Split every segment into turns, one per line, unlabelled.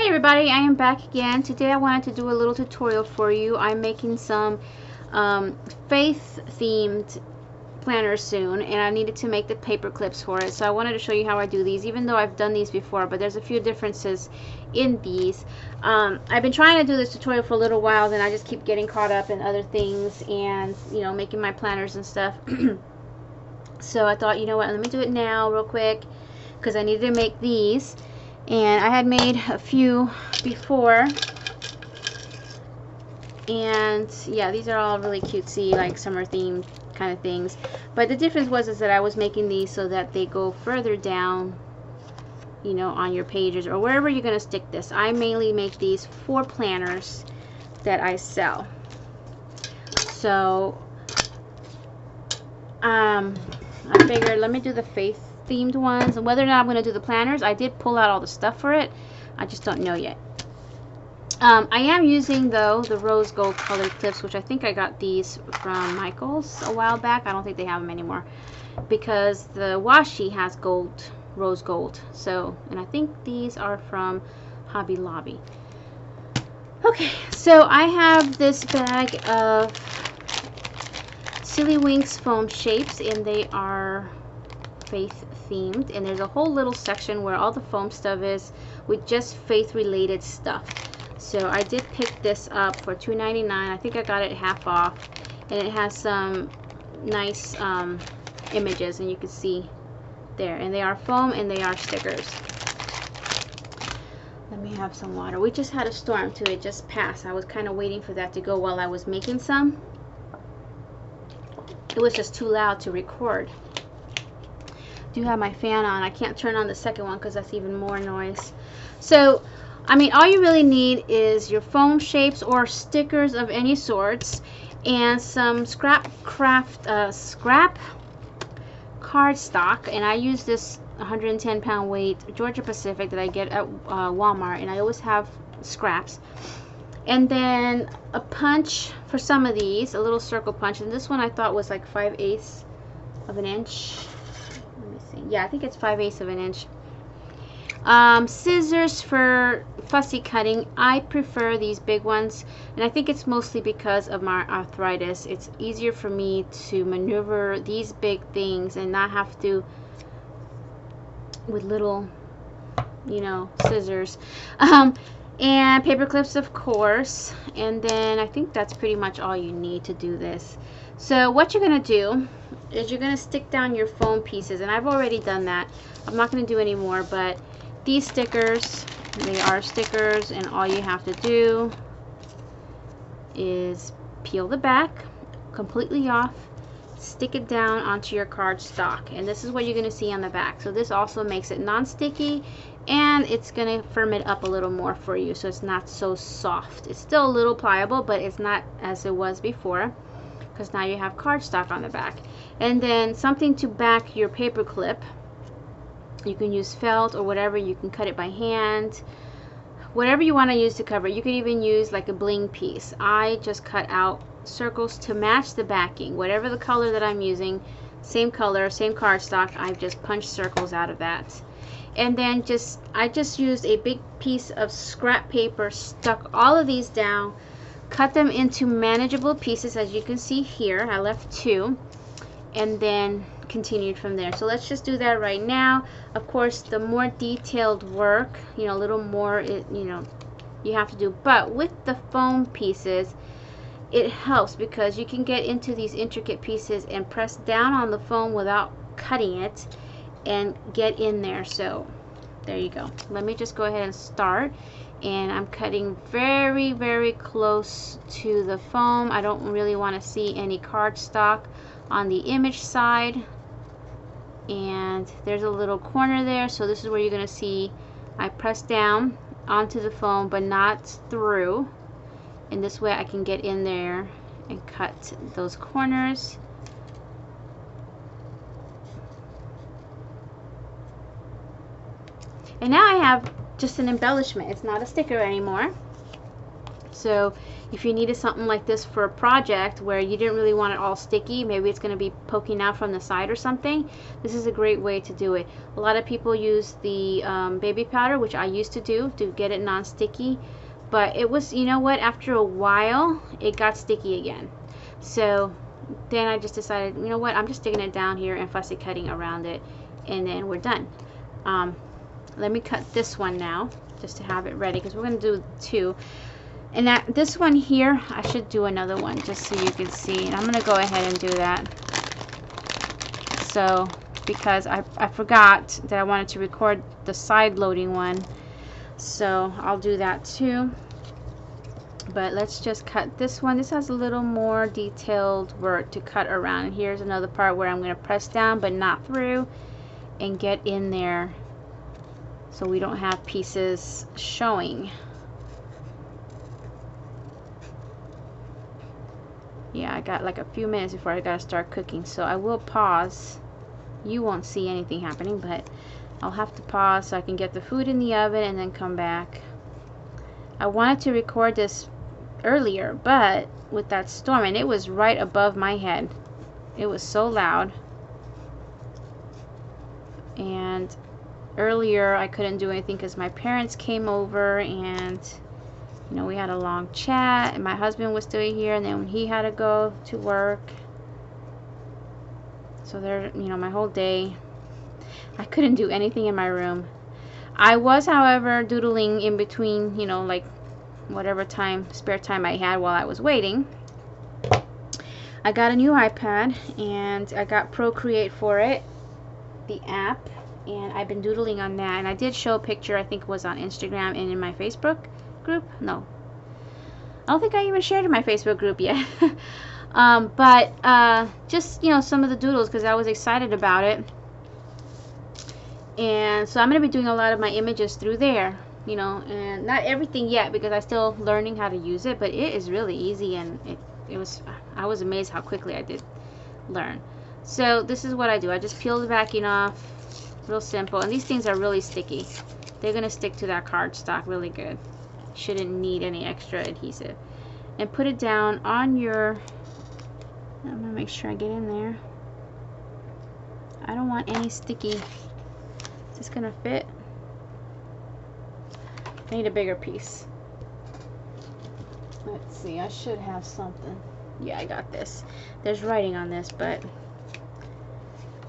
Hey everybody, I am back again. Today I wanted to do a little tutorial for you. I'm making some faith themed planners soon, and I needed to make the paper clips for it, so I wanted to show you how I do these, even though I've done these before, but there's a few differences in these. I've been trying to do this tutorial for a little while, then I just keep getting caught up in other things and, you know, making my planners and stuff. So I thought, you know what, let me do it now real quick because I needed to make these. And I had made a few before, and yeah, these are all really cutesy, like summer themed kind of things. But the difference was that I was making these so that they go further down, you know, on your pages or wherever you're going to stick this. I mainly make these for planners that I sell. So I figured, let me do the faith themed ones, and whether or not I'm going to do the planners, I did pull out all the stuff for it. I just don't know yet. I am using, though, the rose gold colored clips, which I think I got these from Michael's a while back. I don't think they have them anymore because the washi has gold, rose gold. So, and I think these are from Hobby Lobby. Okay, so I have this bag of Silly Winks foam shapes, and they are faith themed, and there's a whole little section where all the foam stuff is with just faith related stuff. So I did pick this up for $2.99. I think I got it half off, and it has some nice images, and you can see there, and they are foam and they are stickers. Let me have some water. We just had a storm too. It just passed. I was kind of waiting for that to go while I was making some. It was just too loud to record. Do have my fan on. I can't turn on the second one because that's even more noise. So, I mean, all you really need is your foam shapes or stickers of any sorts, and some scrap cardstock. And I use this 110-pound weight Georgia Pacific that I get at Walmart, and I always have scraps. And then a punch for some of these, a little circle punch, and this one I thought was like 5/8 of an inch. Yeah, I think it's 5/8 of an inch. Scissors for fussy cutting. I prefer these big ones, and I think it's mostly because of my arthritis. It's easier for me to maneuver these big things and not have to with little, you know, scissors. And paper clips, of course. And then I think that's pretty much all you need to do this. So what you're going to do is you're going to stick down your foam pieces, and I've already done that. I'm not going to do any more, but these stickers, they are stickers, and all you have to do is peel the back completely off, stick it down onto your cardstock, and this is what you're going to see on the back. So this also makes it non-sticky, and it's going to firm it up a little more for you so it's not so soft. It's still a little pliable, but it's not as it was before, because now you have cardstock on the back. And then something to back your paper clip. You can use felt or whatever. You can cut it by hand, whatever you want to use to cover it. You could even use like a bling piece. I just cut out circles to match the backing, whatever the color that I'm using, same color, same cardstock. I've just punched circles out of that. And then I just used a big piece of scrap paper, stuck all of these down, cut them into manageable pieces, as you can see here. I left 2, and then continued from there. So let's just do that right now. Of course, the more detailed work, you know, a little more, you know, you have to do. But with the foam pieces, it helps because you can get into these intricate pieces and press down on the foam without cutting it and get in there. So there you go. Let me just go ahead and start. And I'm cutting very, very close to the foam. I don't really want to see any cardstock on the image side. And there's a little corner there, so this is where you're going to see I press down onto the foam but not through. And this way I can get in there and cut those corners. And now I have just an embellishment. It's not a sticker anymore. So if you needed something like this for a project where you didn't really want it all sticky, maybe it's going to be poking out from the side or something, this is a great way to do it. A lot of people use the baby powder, which I used to do to get it non-sticky, but it was, you know what, after a while it got sticky again. So then I just decided, you know what, I'm just sticking it down here and fussy cutting around it, and then we're done. Let me cut this one now just to have it ready, because we're going to do two. And this one here, I should do another one just so you can see, and I'm going to go ahead and do that. So because I forgot that I wanted to record the side loading one, so I'll do that too. But let's just cut this one. This has a little more detailed work to cut around. And here's another part where I'm going to press down but not through and get in there so we don't have pieces showing. Yeah, I got like a few minutes before I gotta start cooking, so I will pause. You won't see anything happening, but I'll have to pause so I can get the food in the oven and then come back. I wanted to record this earlier, but with that storm, and it was right above my head, it was so loud, and earlier I couldn't do anything because my parents came over, and you know, we had a long chat, and my husband was still here, and then he had to go to work. So there, you know, my whole day I couldn't do anything in my room. I was, however, doodling in between, you know, like whatever spare time I had while I was waiting. I got a new iPad, and I got Procreate for it, the app, and I've been doodling on that. And I did show a picture, I think it was on Instagram and in my Facebook group. No, I don't think I even shared in my Facebook group yet. Just, you know, some of the doodles because I was excited about it. And so I'm going to be doing a lot of my images through there, you know, and not everything yet because I'm still learning how to use it, but it is really easy, and I was amazed how quickly I did learn. So this is what I do. I just peel the backing off, real simple, and these things are really sticky. They're going to stick to that cardstock really good. Shouldn't need any extra adhesive. And put it down on your, I'm going to make sure I get in there. I don't want any sticky. Is this going to fit? I need a bigger piece. Let's see, I should have something. Yeah, I got this. There's writing on this, but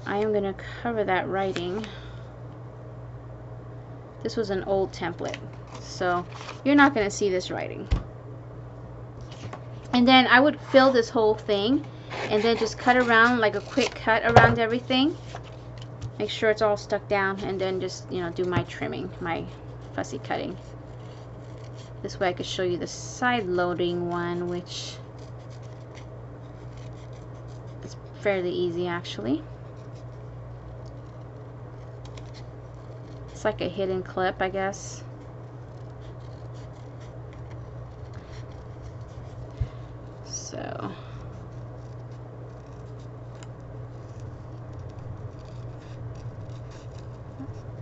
I am going to cover that writing. This was an old template, so you're not going to see this writing. And then I would fill this whole thing and then just cut around, like a quick cut around everything. Make sure it's all stuck down, and then just, you know, do my trimming, my fussy cutting. This way I could show you the side loading one, which is fairly easy actually. It's like a hidden clip, I guess. So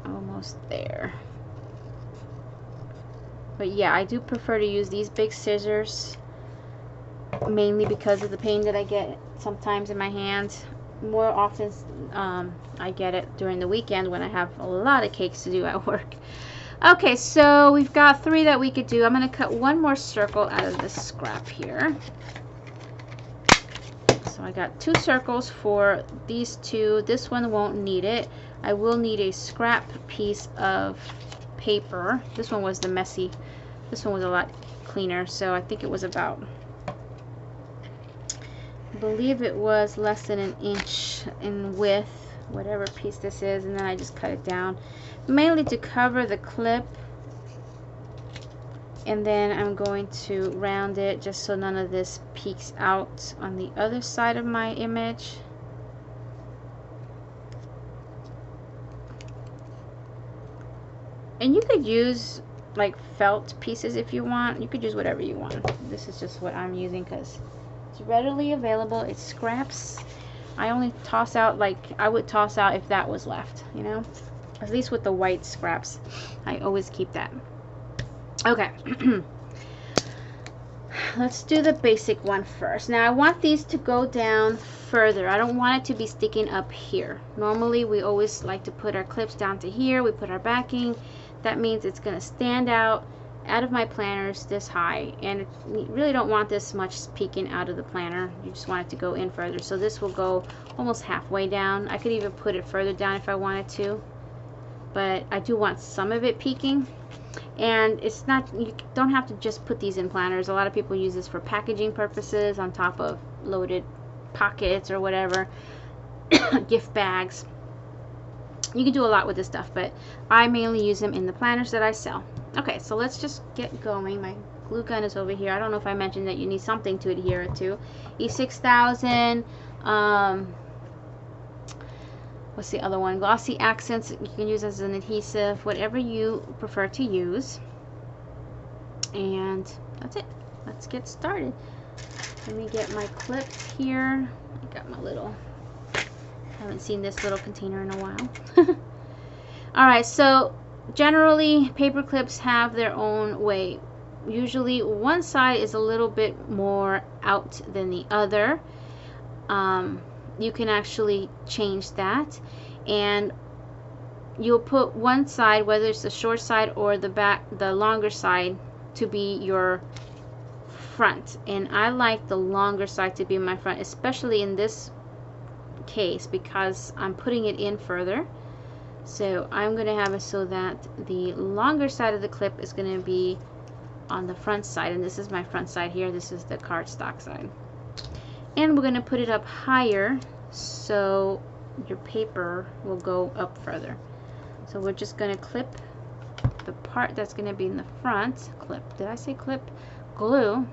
almost there. But yeah, I do prefer to use these big scissors, mainly because of the pain that I get sometimes in my hands. More often I get it during the weekend when I have a lot of cakes to do at work. Okay, so we've got 3 that we could do. I'm going to cut one more circle out of this scrap here. So I got 2 circles for these 2. This one won't need it. I will need a scrap piece of paper. This one was the messy. This one was a lot cleaner, so I think it was about, I believe it was less than an inch in width, whatever piece this is, and then I just cut it down, mainly to cover the clip, and then I'm going to round it just so none of this peeks out on the other side of my image. And you could use like felt pieces if you want. You could use whatever you want. This is just what I'm using because it's readily available. It's scraps. I only toss out, like I would toss out if that was left, you know, at least with the white scraps. I always keep that. Okay. Let's do the basic one first. Now I want these to go down further. I don't want it to be sticking up here. Normally we always like to put our clips down to here. We put our backing. That means it's going to stand out of my planners this high, and you really don't want this much peeking out of the planner. You just want it to go in further. So this will go almost halfway down. I could even put it further down if I wanted to, but I do want some of it peeking. And it's not, you don't have to just put these in planners. A lot of people use this for packaging purposes on top of loaded pockets or whatever, gift bags. You can do a lot with this stuff, but I mainly use them in the planners that I sell. Okay, so let's just get going. My glue gun is over here. I don't know if I mentioned that you need something to adhere it to. E6000, what's the other one? Glossy Accents, you can use as an adhesive, whatever you prefer to use. And that's it. Let's get started. Let me get my clips here. I got my little, haven't seen this little container in a while. Alright, so generally paper clips have their own way. Usually one side is a little bit more out than the other. You can actually change that, and you'll put one side, whether it's the short side or the longer side, to be your front. And I like the longer side to be my front, especially in this case because I'm putting it in further. So I'm going to have it so that the longer side of the clip is going to be on the front side, and this is my front side here. This is the cardstock side. And we're going to put it up higher so your paper will go up further. So we're just going to clip the part that's going to be in the front. Clip, did I say clip? Glue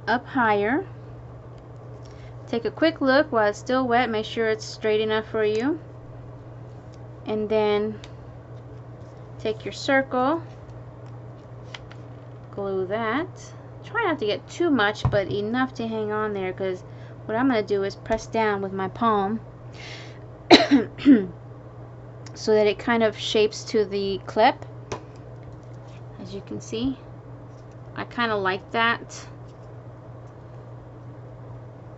up higher. Take a quick look while it's still wet. Make sure it's straight enough for you. And then take your circle, glue that. Try not to get too much, but enough to hang on there, because what I'm going to do is press down with my palm so that it kind of shapes to the clip. As you can see, I kind of like that,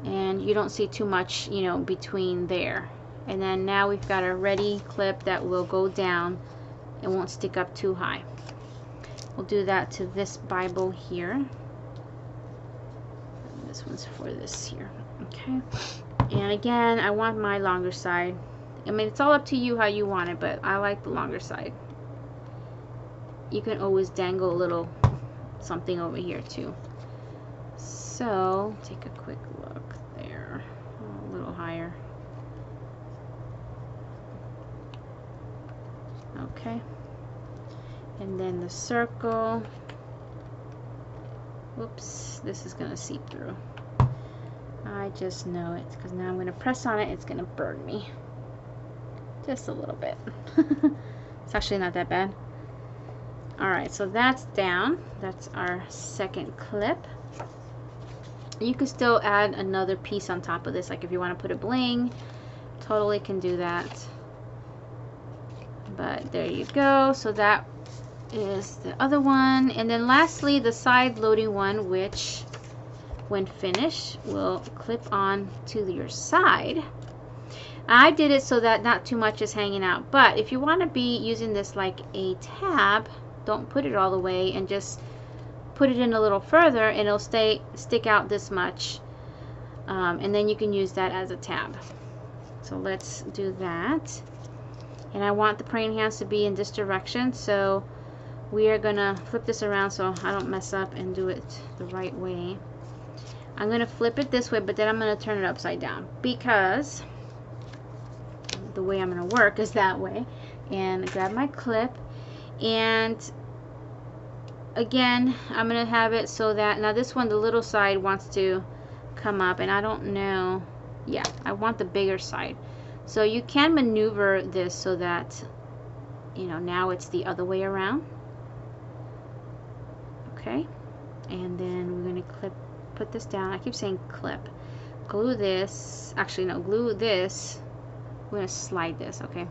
and you don't see too much, you know, between there. And then now we've got a ready clip that will go down. It won't stick up too high. We'll do that to this Bible here. This one's for this here. Okay. And again, I want my longer side. I mean, it's all up to you how you want it, but I like the longer side. You can always dangle a little something over here too. So take a quick look there. A little higher. Okay. And then the circle. Whoops, this is going to seep through. I just know it, because now I'm going to press on it. It's going to burn me. Just a little bit. It's actually not that bad. Alright, so that's down. That's our second clip. You can still add another piece on top of this, like if you want to put a bling, totally can do that. But there you go. So that is the other one. And then lastly, the side loading one, which when finished will clip on to your side. I did it so that not too much is hanging out, but if you want to be using this like a tab, don't put it all the way and just put it in a little further, and it'll stick out this much, and then you can use that as a tab. So let's do that. And I want the praying hands to be in this direction, so we are gonna flip this around so I don't mess up and do it the right way. I'm gonna flip it this way, but then I'm gonna turn it upside down, because the way I'm gonna work is that way. And grab my clip, and again I'm gonna have it so that now this one, the little side wants to come up, and I don't know, yeah, I want the bigger side. So you can maneuver this so that, you know, now it's the other way around. Okay, and then we're going to put this down. I keep saying clip. Glue this. Actually, no, glue this. We're going to slide this, okay?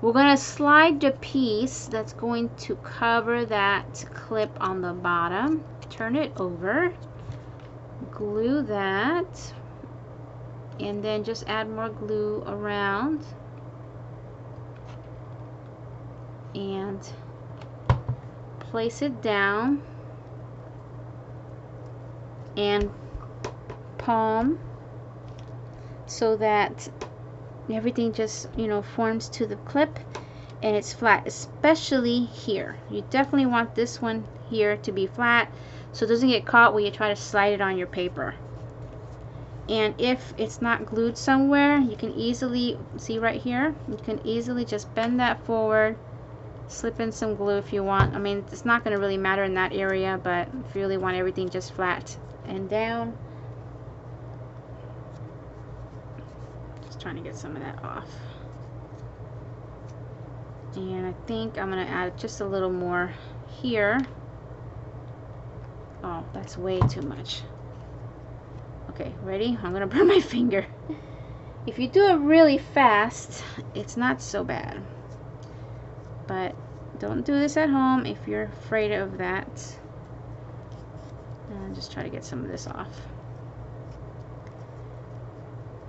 We're going to slide the piece that's going to cover that clip on the bottom. Turn it over. Glue that. And then just add more glue around. And place it down. And palm so that everything just, you know, forms to the clip and it's flat, especially here. You definitely want this one here to be flat so it doesn't get caught when you try to slide it on your paper. And if it's not glued somewhere, you can easily see right here, you can easily just bend that forward, slip in some glue if you want. I mean, it's not going to really matter in that area, but if you really want everything just flat and down. Just trying to get some of that off. And I think I'm going to add just a little more here. Oh, that's way too much. Okay, ready? I'm going to burn my finger. If you do it really fast, it's not so bad. But don't do this at home if you're afraid of that. And just try to get some of this off.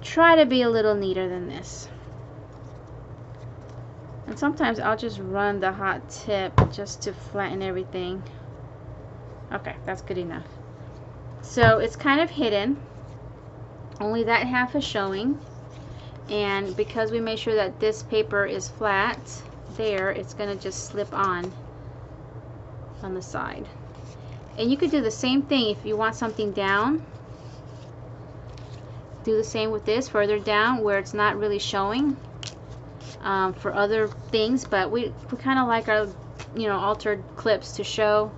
Try to be a little neater than this. And sometimes I'll just run the hot tip just to flatten everything. Okay, that's good enough. So it's kind of hidden. Only that half is showing. And because we made sure that this paper is flat there, it's going to just slip on the side. And you could do the same thing if you want something down. Do the same with this further down where it's not really showing for other things, but we kind of like our, you know, altered clips to show,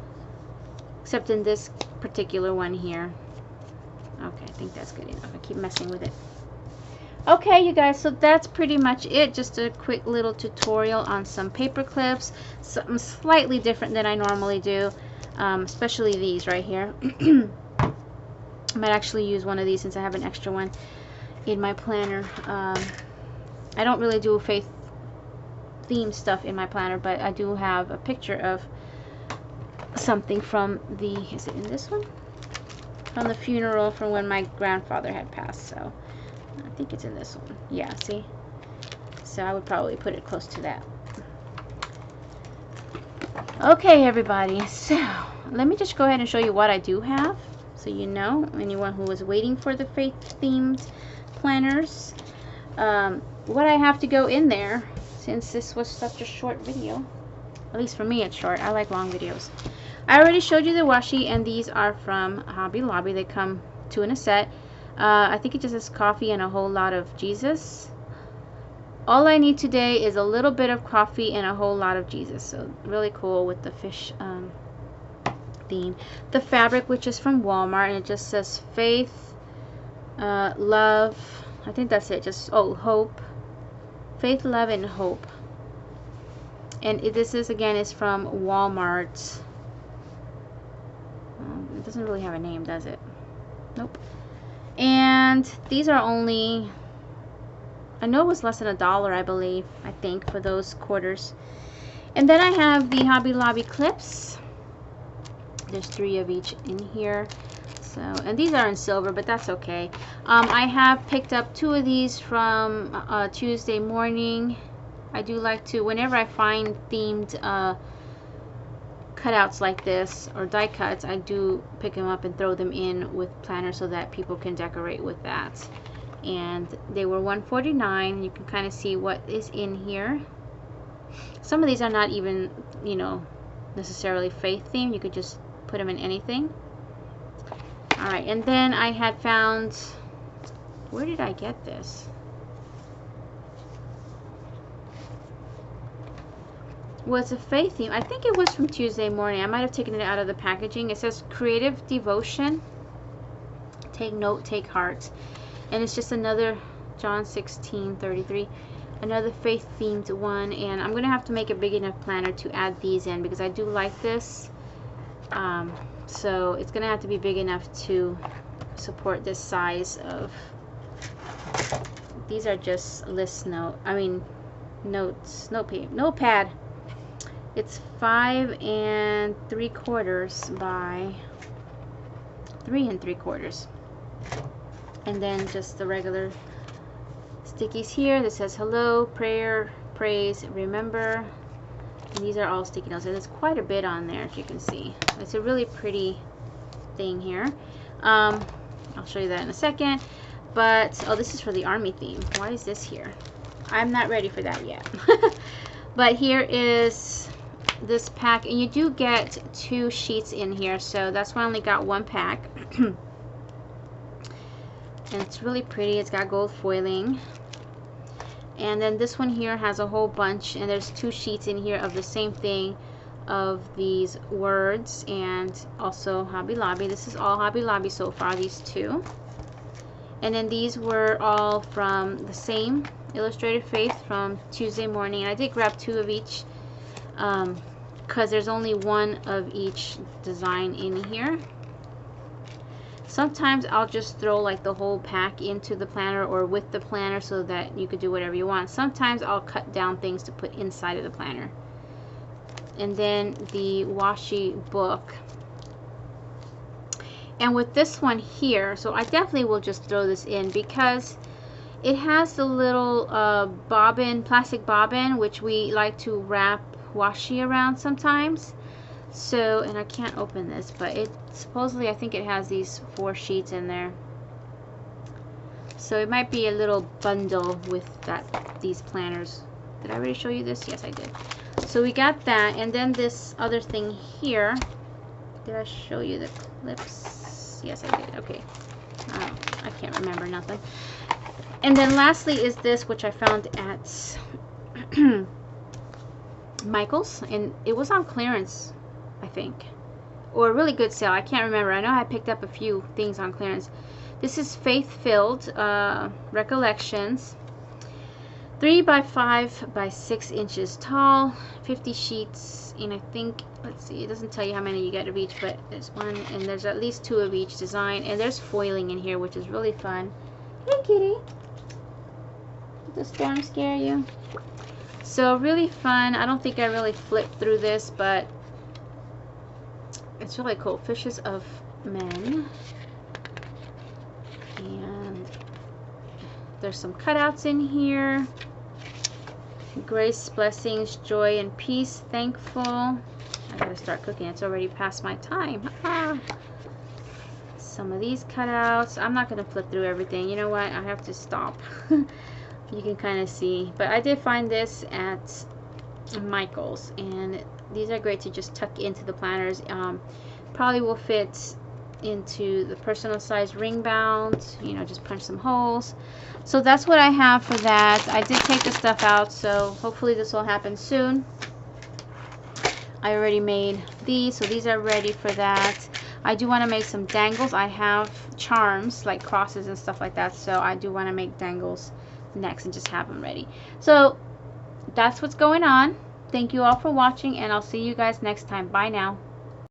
except in this particular one here. Okay, I think that's good enough. I keep messing with it. Okay, you guys, so that's pretty much it. Just a quick little tutorial on some paper clips, something slightly different than I normally do, especially these right here. I might actually use one of these since I have an extra one in my planner. I don't really do faith theme stuff in my planner, but I do have a picture of something from the, is it in this one? From the funeral from when my grandfather had passed, so I think it's in this one. Yeah, see? So I would probably put it close to that. Okay, everybody, so let me just go ahead and show you what I do have, so you know, anyone who was waiting for the faith-themed planners, what I have to go in there, since this was such a short video. At least for me it's short. I like long videos. I already showed you the washi, and these are from Hobby Lobby. They come 2 in a set. I think it just has coffee and a whole lot of Jesus. All I need today is a little bit of coffee and a whole lot of Jesus. So really cool with the fish theme. The fabric, which is from Walmart, and it just says faith, love, I think that's it, just, oh, hope, faith, love, and hope. And this is, again, is from Walmart. It doesn't really have a name, does it? Nope. And these are only, I know it was less than $1, I believe, I think, for those quarters. And then I have the Hobby Lobby clips. There's 3 of each in here. So, and these are in silver, but that's okay. I have picked up 2 of these from Tuesday Morning. I do like to, whenever I find themed cutouts like this, or die cuts, I do pick them up and throw them in with planners so that people can decorate with that. And they were $1.49. You can kind of see what is in here. Some of these are not even, you know, necessarily faith themed. You could just put them in anything. Alright, and then I had found, where did I get this? Was a faith theme. I think it was from Tuesday Morning. I might have taken it out of the packaging. It says Creative Devotion. Take note, take heart. And it's just another John 16:33. Another faith themed one. And I'm going to have to make a big enough planner to add these in because I do like this. So it's going to have to be big enough to support this size of, these are just list note, I mean notepad. It's 5 3/4 by 3 3/4, and then just the regular stickies here that says hello, prayer, praise, remember. And these are all sticky notes, and there's quite a bit on there, as you can see. It's a really pretty thing here. I'll show you that in a second. But oh, this is for the army theme. Why is this here? I'm not ready for that yet. But here is this pack, and you do get 2 sheets in here, so that's why I only got 1 pack. And it's really pretty. It's got gold foiling. And then this one here has a whole bunch, and there's 2 sheets in here of the same thing, of these words, and also Hobby Lobby. This is all Hobby Lobby so far, these 2. And then these were all from the same Illustrated Faith from Tuesday morning. And I did grab 2 of each, because there's only 1 of each design in here. Sometimes I'll just throw like the whole pack into the planner or with the planner so that you could do whatever you want. Sometimes I'll cut down things to put inside of the planner. And then the washi book. And with this one here, so I definitely will just throw this in because it has the little bobbin, plastic bobbin, which we like to wrap washi around sometimes. So, and I can't open this, but it supposedly, I think it has these 4 sheets in there. So it might be a little bundle with these planners. Did I already show you this? Yes, I did. So we got that, and then this other thing here. Did I show you the clips? Yes, I did. Okay. I can't remember nothing. And then lastly is this, which I found at Michael's, and it was on clearance, I think, or a really good sale. I can't remember. I know I picked up a few things on clearance. This is Faith-Filled Recollections, 3 by 5 by 6 inches tall, 50 sheets, and I think, let's see, it doesn't tell you how many you get of each, but there's 1, and there's at least 2 of each design, and there's foiling in here, which is really fun. Hey, kitty. Did the storm scare you? So really fun. I don't think I really flipped through this, but it's really cool. Fishes of Men. And there's some cutouts in here. Grace, blessings, joy, and peace. Thankful. I gotta start cooking. It's already past my time. Some of these cutouts. I'm not gonna flip through everything. You know what? I have to stop. You can kind of see. But I did find this at Michael's, and these are great to just tuck into the planners. Probably will fit into the personal size ring bound, you know, just punch some holes. So that's what I have for that. I did take the stuff out, so hopefully this will happen soon. I already made these, so these are ready for that. I do want to make some dangles. I have charms like crosses and stuff like that, so I do want to make dangles next and just have them ready. So that's what's going on. Thank you all for watching, and I'll see you guys next time. Bye now.